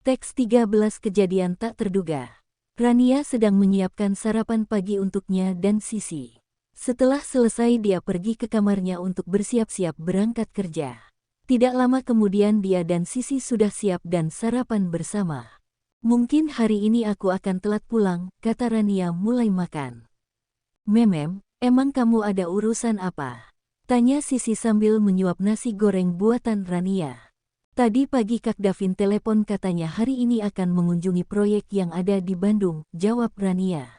Teks 13 kejadian tak terduga. Rania sedang menyiapkan sarapan pagi untuknya dan Sisi. Setelah selesai dia pergi ke kamarnya untuk bersiap-siap berangkat kerja. Tidak lama kemudian dia dan Sisi sudah siap dan sarapan bersama. Mungkin hari ini aku akan telat pulang, kata Rania mulai makan. Memem, emang kamu ada urusan apa? Tanya Sisi sambil menyuap nasi goreng buatan Rania. Tadi pagi Kak Davin telepon katanya hari ini akan mengunjungi proyek yang ada di Bandung, jawab Rania.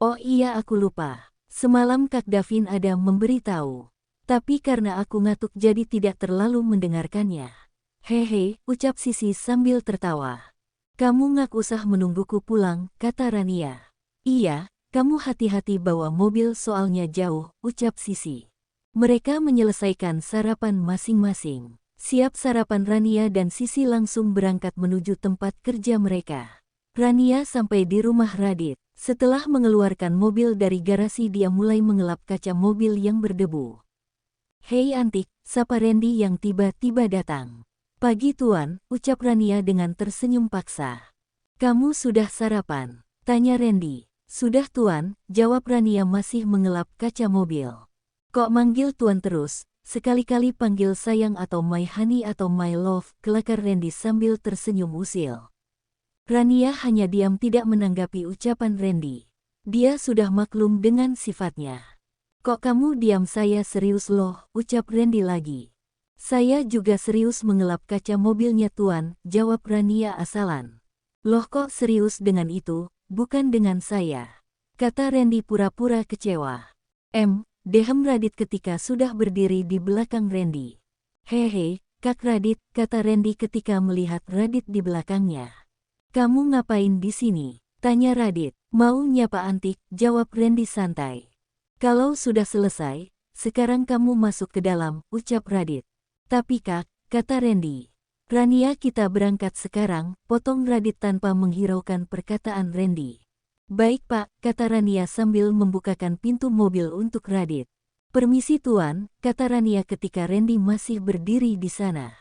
Oh iya aku lupa, semalam Kak Davin ada memberitahu. Tapi karena aku ngantuk jadi tidak terlalu mendengarkannya. Hehe, ucap Sisi sambil tertawa. Kamu nggak usah menungguku pulang, kata Rania. Iya, kamu hati-hati bawa mobil soalnya jauh, ucap Sisi. Mereka menyelesaikan sarapan masing-masing. Siap sarapan Rania dan Sisi langsung berangkat menuju tempat kerja mereka. Rania sampai di rumah Radit. Setelah mengeluarkan mobil dari garasi dia mulai mengelap kaca mobil yang berdebu. Hei Antik, sapa Randy yang tiba-tiba datang. Pagi Tuan, ucap Rania dengan tersenyum paksa. Kamu sudah sarapan? Tanya Randy. Sudah Tuan, jawab Rania masih mengelap kaca mobil. Kok manggil Tuan terus? Sekali-kali panggil sayang atau my honey atau my love, kelakar Randy sambil tersenyum usil. Rania hanya diam tidak menanggapi ucapan Randy. Dia sudah maklum dengan sifatnya. Kok kamu diam saya serius loh, ucap Randy lagi. Saya juga serius mengelap kaca mobilnya Tuan, jawab Rania asalan. Loh kok serius dengan itu, bukan dengan saya. Kata Randy pura-pura kecewa. Dehem Radit ketika sudah berdiri di belakang Randy. Hehe, Kak Radit, kata Randy ketika melihat Radit di belakangnya. Kamu ngapain di sini? Tanya Radit. Mau nyapa Antik, jawab Randy santai. Kalau sudah selesai, sekarang kamu masuk ke dalam, ucap Radit. Tapi Kak, kata Randy. Rania kita berangkat sekarang, potong Radit tanpa menghiraukan perkataan Randy. Baik Pak, kata Rania sambil membukakan pintu mobil untuk Radit. Permisi Tuan, kata Rania ketika Randy masih berdiri di sana.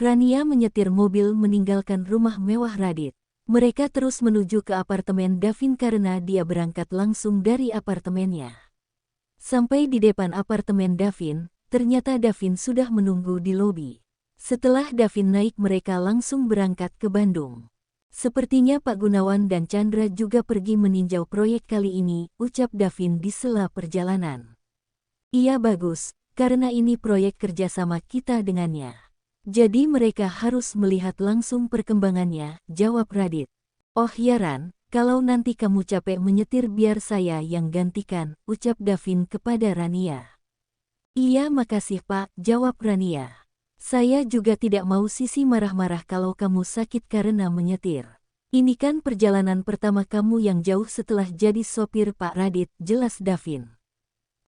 Rania menyetir mobil meninggalkan rumah mewah Radit. Mereka terus menuju ke apartemen Davin karena dia berangkat langsung dari apartemennya. Sampai di depan apartemen Davin, ternyata Davin sudah menunggu di lobi. Setelah Davin naik mereka langsung berangkat ke Bandung. Sepertinya Pak Gunawan dan Chandra juga pergi meninjau proyek kali ini, ucap Davin di sela perjalanan. Iya bagus, karena ini proyek kerjasama kita dengannya. Jadi mereka harus melihat langsung perkembangannya, jawab Radit. Oh ya Ran, kalau nanti kamu capek menyetir biar saya yang gantikan, ucap Davin kepada Rania. Iya makasih Pak, jawab Rania. Saya juga tidak mau Sisi marah-marah kalau kamu sakit karena menyetir. Ini kan perjalanan pertama kamu yang jauh setelah jadi sopir Pak Radit, jelas Davin.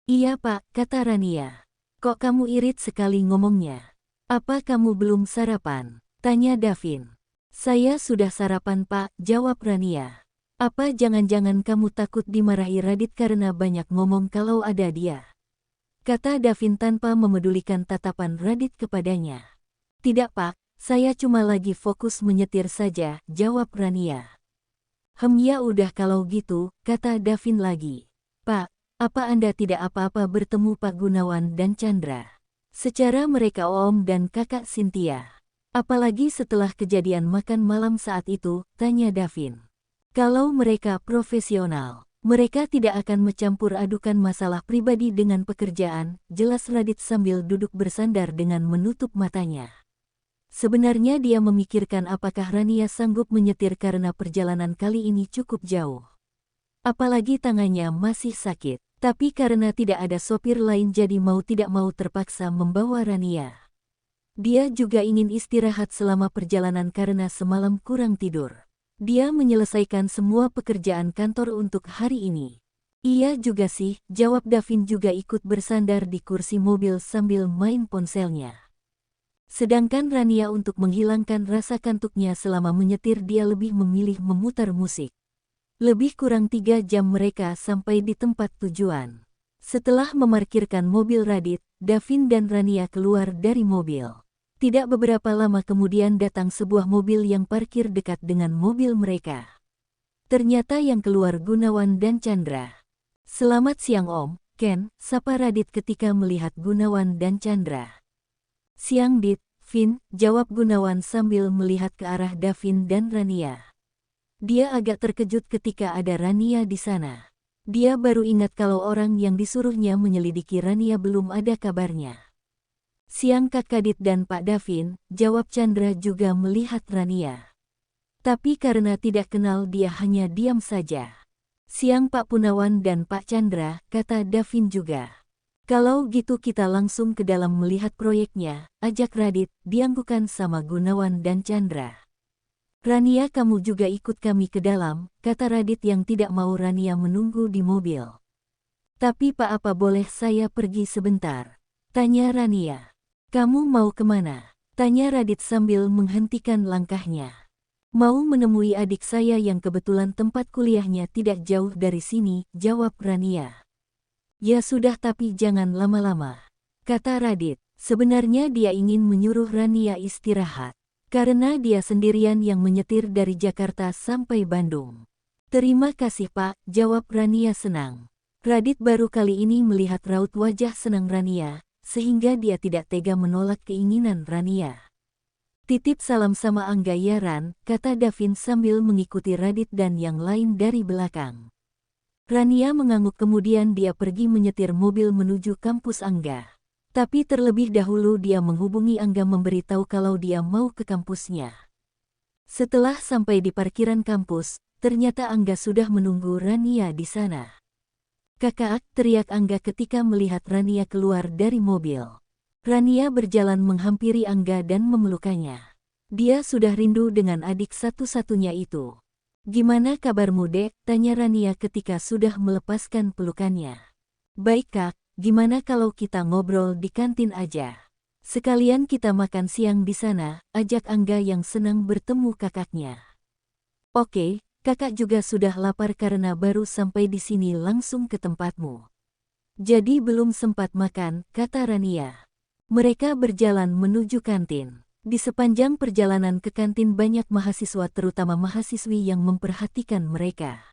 Iya Pak, kata Rania. Kok kamu irit sekali ngomongnya? Apa kamu belum sarapan? Tanya Davin. Saya sudah sarapan Pak, jawab Rania. Apa jangan-jangan kamu takut dimarahi Radit karena banyak ngomong kalau ada dia? Kata Davin tanpa memedulikan tatapan Radit kepadanya. Tidak Pak, saya cuma lagi fokus menyetir saja, jawab Rania. Ya udah kalau gitu, kata Davin lagi. Pak, apa Anda tidak apa-apa bertemu Pak Gunawan dan Chandra? Secara mereka om dan kakak Cynthia. Apalagi setelah kejadian makan malam saat itu, tanya Davin. Kalau mereka profesional. Mereka tidak akan mencampur adukan masalah pribadi dengan pekerjaan, jelas Radit sambil duduk bersandar dengan menutup matanya. Sebenarnya dia memikirkan apakah Rania sanggup menyetir karena perjalanan kali ini cukup jauh. Apalagi tangannya masih sakit, tapi karena tidak ada sopir lain jadi mau tidak mau terpaksa membawa Rania. Dia juga ingin istirahat selama perjalanan karena semalam kurang tidur. Dia menyelesaikan semua pekerjaan kantor untuk hari ini. Iya juga sih, jawab Davin juga ikut bersandar di kursi mobil sambil main ponselnya. Sedangkan Rania untuk menghilangkan rasa kantuknya selama menyetir dia lebih memilih memutar musik. Lebih kurang 3 jam mereka sampai di tempat tujuan. Setelah memarkirkan mobil Radit, Davin dan Rania keluar dari mobil. Tidak beberapa lama kemudian datang sebuah mobil yang parkir dekat dengan mobil mereka. Ternyata yang keluar Gunawan dan Chandra. "Selamat siang Om, Ken," sapa Radit ketika melihat Gunawan dan Chandra. "Siang Dit, Vin," jawab Gunawan sambil melihat ke arah Davin dan Rania. Dia agak terkejut ketika ada Rania di sana. Dia baru ingat kalau orang yang disuruhnya menyelidiki Rania belum ada kabarnya. "Siang Kak Kadit dan Pak Davin," jawab Chandra juga melihat Rania. Tapi karena tidak kenal dia hanya diam saja. "Siang Pak Punawan dan Pak Chandra," kata Davin juga. "Kalau gitu kita langsung ke dalam melihat proyeknya," ajak Radit, dianggukan sama Gunawan dan Chandra. "Rania kamu juga ikut kami ke dalam," kata Radit yang tidak mau Rania menunggu di mobil. "Tapi Pak apa boleh saya pergi sebentar?" tanya Rania. "Kamu mau kemana?" tanya Radit sambil menghentikan langkahnya. "Mau menemui adik saya yang kebetulan tempat kuliahnya tidak jauh dari sini," jawab Rania. "Ya sudah tapi jangan lama-lama," kata Radit. Sebenarnya dia ingin menyuruh Rania istirahat. Karena dia sendirian yang menyetir dari Jakarta sampai Bandung. "Terima kasih Pak," jawab Rania senang. Radit baru kali ini melihat raut wajah senang Rania, sehingga dia tidak tega menolak keinginan Rania. "Titip salam sama Angga ya Ran," kata Davin sambil mengikuti Radit dan yang lain dari belakang. Rania mengangguk kemudian dia pergi menyetir mobil menuju kampus Angga. Tapi terlebih dahulu dia menghubungi Angga memberitahu kalau dia mau ke kampusnya. Setelah sampai di parkiran kampus, ternyata Angga sudah menunggu Rania di sana. "Kakak," teriak Angga ketika melihat Rania keluar dari mobil. Rania berjalan menghampiri Angga dan memeluknya. Dia sudah rindu dengan adik satu-satunya itu. "Gimana kabarmu Dek?" tanya Rania ketika sudah melepaskan pelukannya. "Baik Kak, gimana kalau kita ngobrol di kantin aja? Sekalian kita makan siang di sana," ajak Angga yang senang bertemu kakaknya. "Oke, kakak juga sudah lapar karena baru sampai di sini langsung ke tempatmu. Jadi belum sempat makan," kata Rania. Mereka berjalan menuju kantin. Di sepanjang perjalanan ke kantin banyak mahasiswa terutama mahasiswi yang memperhatikan mereka.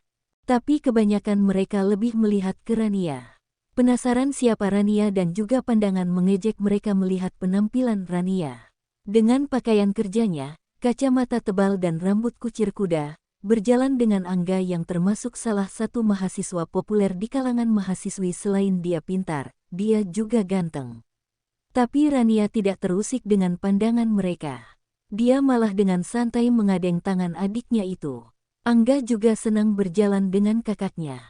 Tapi kebanyakan mereka lebih melihat ke Rania. Penasaran siapa Rania dan juga pandangan mengejek mereka melihat penampilan Rania. Dengan pakaian kerjanya, kacamata tebal dan rambut kucir kuda, berjalan dengan Angga yang termasuk salah satu mahasiswa populer di kalangan mahasiswi selain dia pintar, dia juga ganteng. Tapi Rania tidak terusik dengan pandangan mereka. Dia malah dengan santai mengadeng tangan adiknya itu. Angga juga senang berjalan dengan kakaknya.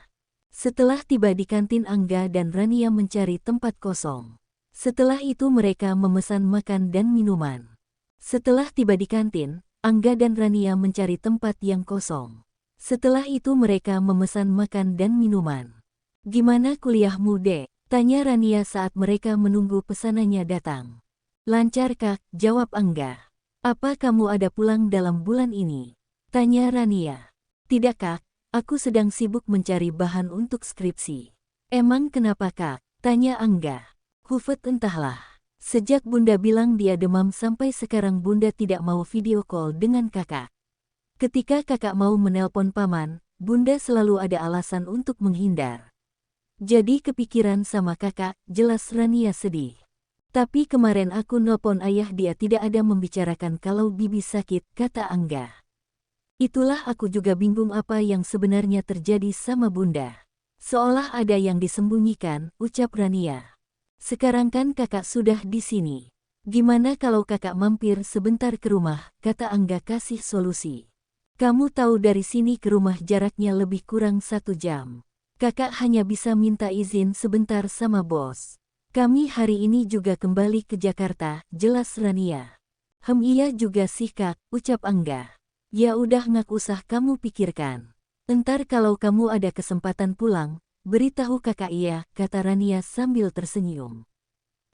Setelah tiba di kantin Angga dan Rania mencari tempat kosong. Setelah itu mereka memesan makan dan minuman. Setelah tiba di kantin, Angga dan Rania mencari tempat yang kosong. Setelah itu mereka memesan makan dan minuman. "Gimana kuliahmu Dek?" tanya Rania saat mereka menunggu pesanannya datang. "Lancar Kak," jawab Angga. "Apa kamu ada pulang dalam bulan ini?" tanya Rania. "Tidak Kak, aku sedang sibuk mencari bahan untuk skripsi." "Emang kenapa Kak?" tanya Angga. "Hufet entahlah. Sejak Bunda bilang dia demam sampai sekarang Bunda tidak mau video call dengan kakak. Ketika kakak mau menelpon paman, Bunda selalu ada alasan untuk menghindar. Jadi kepikiran sama kakak," jelas Rania sedih. "Tapi kemarin aku nelpon ayah dia tidak ada membicarakan kalau Bibi sakit," kata Angga. "Itulah aku juga bingung apa yang sebenarnya terjadi sama Bunda. Seolah ada yang disembunyikan," ucap Rania. "Sekarang kan kakak sudah di sini. Gimana kalau kakak mampir sebentar ke rumah," kata Angga kasih solusi. "Kamu tahu dari sini ke rumah jaraknya lebih kurang 1 jam. Kakak hanya bisa minta izin sebentar sama bos. Kami hari ini juga kembali ke Jakarta," jelas Rania. Iya juga sih Kak," ucap Angga. "Ya udah nggak usah kamu pikirkan. Entar kalau kamu ada kesempatan pulang, beritahu kakak." "Iya," kata Rania sambil tersenyum.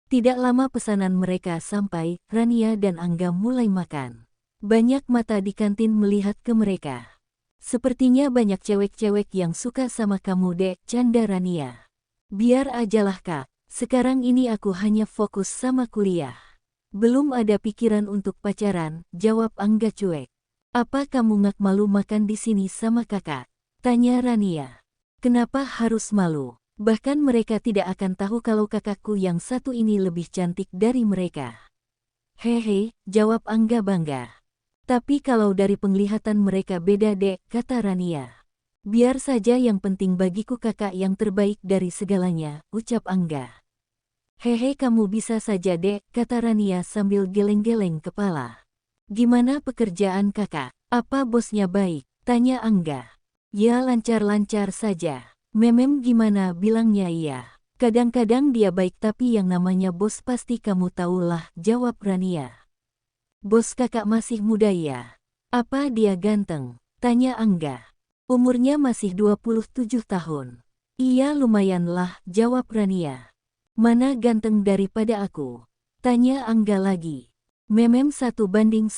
Tidak lama pesanan mereka sampai, Rania dan Angga mulai makan. Banyak mata di kantin melihat ke mereka. "Sepertinya banyak cewek-cewek yang suka sama kamu Dek," canda Rania. "Biar ajalah Kak, sekarang ini aku hanya fokus sama kuliah." Belum ada pikiran untuk pacaran, jawab Angga cuek. Apa kamu ngak malu makan di sini sama kakak? Tanya Rania. Kenapa harus malu? Bahkan mereka tidak akan tahu kalau kakakku yang satu ini lebih cantik dari mereka. Hehe, jawab Angga bangga. Tapi kalau dari penglihatan mereka beda dek, kata Rania. Biar saja yang penting bagiku kakak yang terbaik dari segalanya, ucap Angga. Hehe kamu bisa saja dek, kata Rania sambil geleng-geleng kepala. Gimana pekerjaan kakak? Apa bosnya baik? Tanya Angga. Ya lancar-lancar saja. Memem gimana bilangnya iya. Kadang-kadang dia baik tapi yang namanya bos pasti kamu tahulah, jawab Rania. Bos kakak masih muda ya? Apa dia ganteng? Tanya Angga. Umurnya masih 27 tahun. Iya lumayanlah, jawab Rania. Mana ganteng daripada aku? Tanya Angga lagi. Memem 1:10,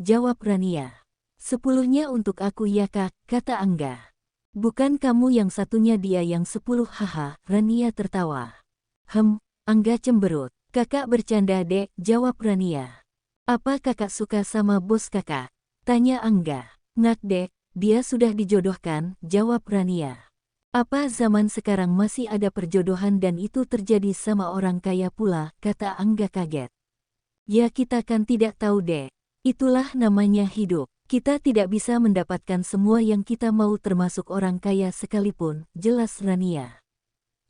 jawab Rania. 10-nya untuk aku ya kak, kata Angga. Bukan kamu yang satunya dia yang 10 haha, Rania tertawa. Angga cemberut. Kakak bercanda dek, jawab Rania. Apa kakak suka sama bos kakak? Tanya Angga. Ngak dek, dia sudah dijodohkan, jawab Rania. Apa zaman sekarang masih ada perjodohan dan itu terjadi sama orang kaya pula, kata Angga kaget. Ya kita kan tidak tahu dek. Itulah namanya hidup. Kita tidak bisa mendapatkan semua yang kita mau termasuk orang kaya sekalipun, jelas Rania.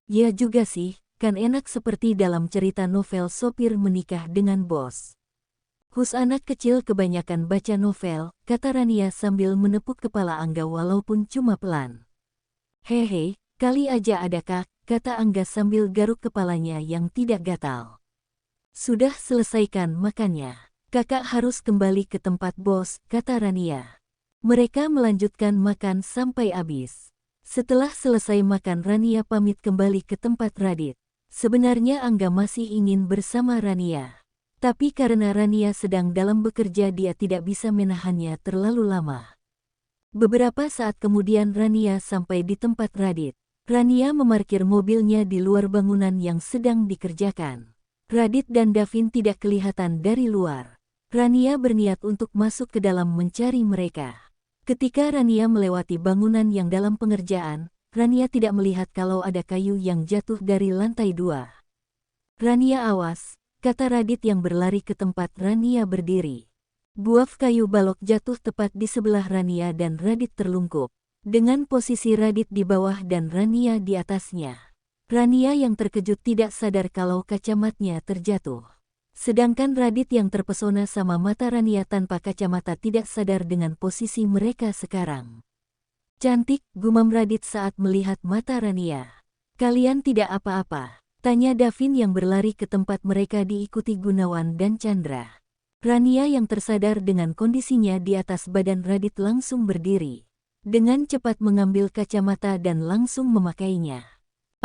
Ya juga sih, kan enak seperti dalam cerita novel sopir menikah dengan bos. Anak kecil kebanyakan baca novel, kata Rania sambil menepuk kepala Angga walaupun cuma pelan. Hehe, kali aja ada kak, kata Angga sambil garuk kepalanya yang tidak gatal. Sudah selesaikan makannya. Kakak harus kembali ke tempat bos, kata Rania. Mereka melanjutkan makan sampai habis. Setelah selesai makan Rania pamit kembali ke tempat Radit. Sebenarnya Angga masih ingin bersama Rania. Tapi karena Rania sedang dalam bekerja dia tidak bisa menahannya terlalu lama. Beberapa saat kemudian Rania sampai di tempat Radit. Rania memarkir mobilnya di luar bangunan yang sedang dikerjakan. Radit dan Davin tidak kelihatan dari luar. Rania berniat untuk masuk ke dalam mencari mereka. Ketika Rania melewati bangunan yang dalam pengerjaan, Rania tidak melihat kalau ada kayu yang jatuh dari lantai 2. Rania awas, kata Radit yang berlari ke tempat Rania berdiri. Buah kayu balok jatuh tepat di sebelah Rania dan Radit terlungkup. Dengan posisi Radit di bawah dan Rania di atasnya. Rania yang terkejut tidak sadar kalau kacamatanya terjatuh. Sedangkan Radit yang terpesona sama mata Rania tanpa kacamata tidak sadar dengan posisi mereka sekarang. Cantik, gumam Radit saat melihat mata Rania. Kalian tidak apa-apa, tanya Davin yang berlari ke tempat mereka diikuti Gunawan dan Chandra. Rania yang tersadar dengan kondisinya di atas badan Radit langsung berdiri. Dengan cepat mengambil kacamata dan langsung memakainya.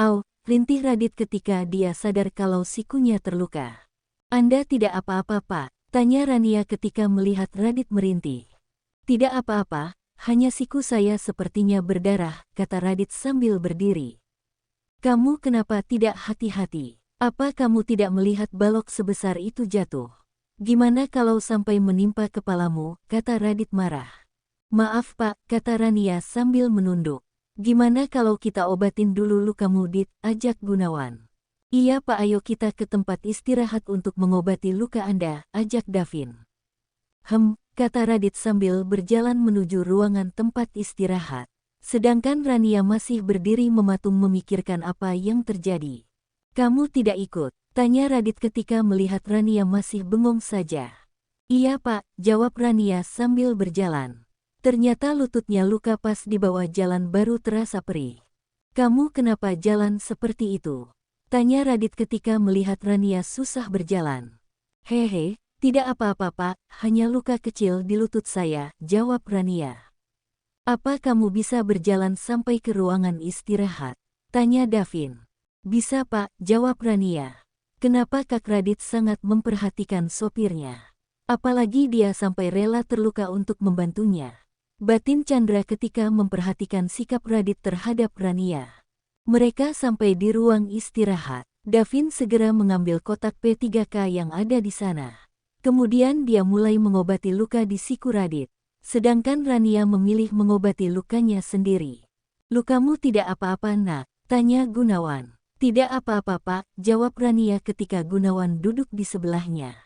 Au, rintih Radit ketika dia sadar kalau sikunya terluka. Anda tidak apa-apa pak, tanya Rania ketika melihat Radit merintih. Tidak apa-apa, hanya siku saya sepertinya berdarah, kata Radit sambil berdiri. Kamu kenapa tidak hati-hati? Apa kamu tidak melihat balok sebesar itu jatuh? Gimana kalau sampai menimpa kepalamu, kata Radit marah. Maaf pak, kata Rania sambil menunduk. Gimana kalau kita obatin dulu lukamu Dit, ajak Gunawan. Iya pak ayo kita ke tempat istirahat untuk mengobati luka Anda, ajak Davin. Kata Radit sambil berjalan menuju ruangan tempat istirahat. Sedangkan Rania masih berdiri mematung memikirkan apa yang terjadi. Kamu tidak ikut, tanya Radit ketika melihat Rania masih bengong saja. Iya pak, jawab Rania sambil berjalan. Ternyata lututnya luka pas di bawah jalan baru terasa perih. Kamu kenapa jalan seperti itu? Tanya Radit ketika melihat Rania susah berjalan. Hehe, tidak apa-apa pak, hanya luka kecil di lutut saya, jawab Rania. Apa kamu bisa berjalan sampai ke ruangan istirahat? Tanya Davin. Bisa pak, jawab Rania. Kenapa Kak Radit sangat memperhatikan sopirnya? Apalagi dia sampai rela terluka untuk membantunya. Batin Chandra ketika memperhatikan sikap Radit terhadap Rania. Mereka sampai di ruang istirahat. Davin segera mengambil kotak P3K yang ada di sana. Kemudian dia mulai mengobati luka di siku Radit. Sedangkan Rania memilih mengobati lukanya sendiri. "Lukamu tidak apa-apa, Nak?" tanya Gunawan. "Tidak apa-apa, Pak," jawab Rania ketika Gunawan duduk di sebelahnya.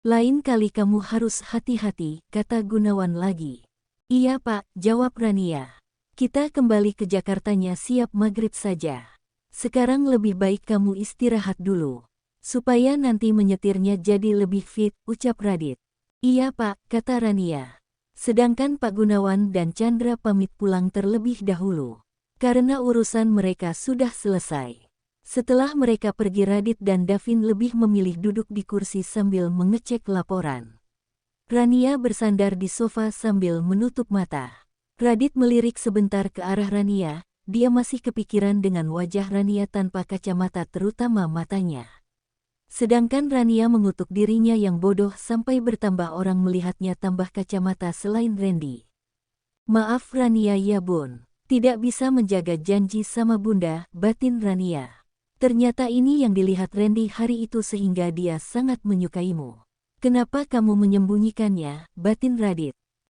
"Lain kali kamu harus hati-hati," kata Gunawan lagi. "Iya, Pak," jawab Rania. "Kita kembali ke Jakartanya siap maghrib saja. Sekarang lebih baik kamu istirahat dulu, supaya nanti menyetirnya jadi lebih fit," ucap Radit. "Iya, Pak," kata Rania. Sedangkan Pak Gunawan dan Chandra pamit pulang terlebih dahulu, karena urusan mereka sudah selesai. Setelah mereka pergi, Radit dan Davin lebih memilih duduk di kursi sambil mengecek laporan. Rania bersandar di sofa sambil menutup mata. Radit melirik sebentar ke arah Rania, dia masih kepikiran dengan wajah Rania tanpa kacamata, terutama matanya. Sedangkan Rania mengutuk dirinya yang bodoh sampai bertambah orang melihatnya tambah kacamata selain Randy. "Maaf Rania ya Bun, tidak bisa menjaga janji sama Bunda," batin Rania. "Ternyata ini yang dilihat Randy hari itu sehingga dia sangat menyukaimu. Kenapa kamu menyembunyikannya?" batin Radit.